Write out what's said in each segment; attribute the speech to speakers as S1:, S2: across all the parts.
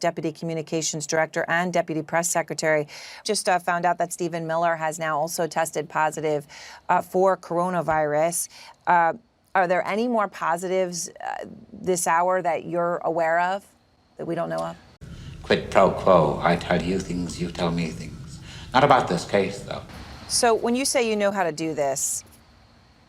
S1: Deputy Communications Director and Deputy Press Secretary. Just found out that Stephen Miller has now also tested positive for coronavirus. Are there any more positives this hour that you're aware of that we don't know of?
S2: Quid pro quo. I tell you things, you tell me things. Not about this case, though.
S1: So when you say you know how to do this,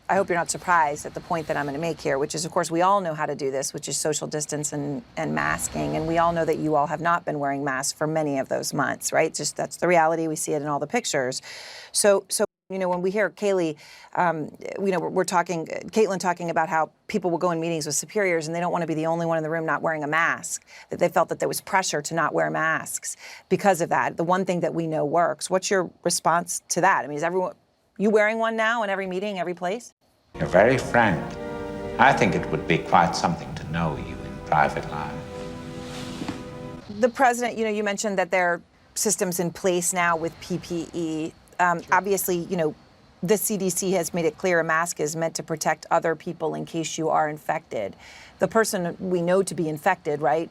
S1: I hope you're not surprised at the point that I'm going to make here, which is, of course, we all know how to do this, which is social distance and masking. And we all know that you all have not been wearing masks for many of those months, right? Just that's the reality. We see it in all the pictures. So you know, when we hear Kaylee, you know, we're talking, Caitlin talking about how people will go in meetings with superiors and they don't want to be the only one in the room not wearing a mask, that they felt that there was pressure to not wear masks because of that. The one thing that we know works. What's your response to that? I mean, is everyone, you wearing one now in every meeting, every place?
S2: You're very frank. I think it would be quite something to know you in private life.
S1: The president, you know, you mentioned that there are systems in place now with PPE. Obviously, you know, the CDC has made it clear a mask is meant to protect other people in case you are infected. The person we know to be infected, right,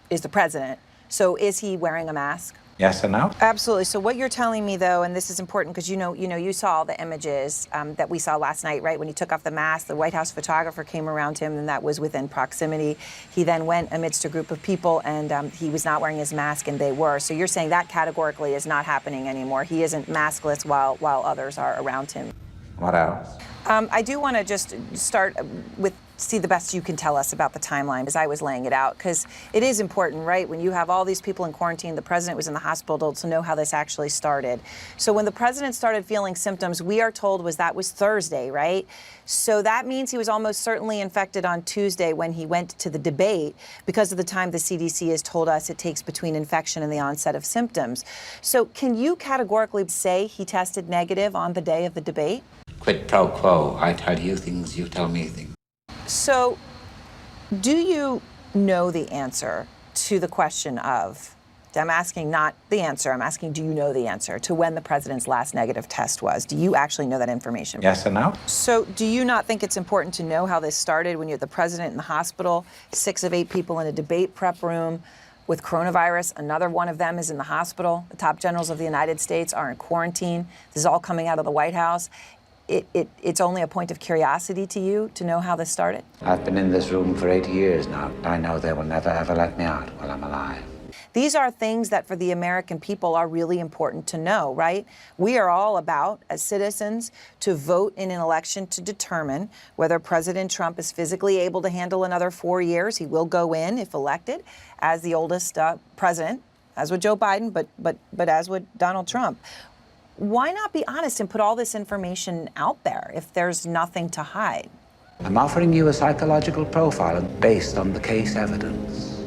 S1: is the president. So is he wearing a mask?
S2: Yes or no?
S1: Absolutely. So what you're telling me, though, and this is important because you saw all the images that we saw last night, right? When he took off the mask, the White House photographer came around him, and that was within proximity. He then went amidst a group of people, and he was not wearing his mask, and they were. So you're saying that categorically is not happening anymore. He isn't maskless while others are around him.
S2: What else?
S1: I do want to just start with see the best you can tell us about the timeline as I was laying it out, because it is important, right? When you have all these people in quarantine, the president was in the hospital to know how this actually started. So when the president started feeling symptoms, we are told that was Thursday, right? So that means he was almost certainly infected on Tuesday when he went to the debate, because of the time the CDC has told us it takes between infection and the onset of symptoms. So can you categorically say he tested negative on the day of the debate?
S2: Quid pro quo. I tell you things, you tell me things.
S1: So do you know the answer to the question of, I'm asking not the answer, I'm asking do you know the answer to when the president's last negative test was? Do you actually know that information?
S2: Yes or no?
S1: So do you not think it's important to know how this started when you had the president in the hospital, 6 of 8 people in a debate prep room with coronavirus, another one of them is in the hospital, the top generals of the United States are in quarantine, this is all coming out of the White House. It's only a point of curiosity to you to know how this started?
S2: I've been in this room for 80 years now. I know they will never, ever let me out while I'm alive.
S1: These are things that for the American people are really important to know, right? We are all about, as citizens, to vote in an election to determine whether President Trump is physically able to handle another 4 years. He will go in, if elected, as the oldest president, as with Joe Biden, but as with Donald Trump. Why not be honest and put all this information out there if there's nothing to hide?
S2: I'm offering you a psychological profile based on the case evidence.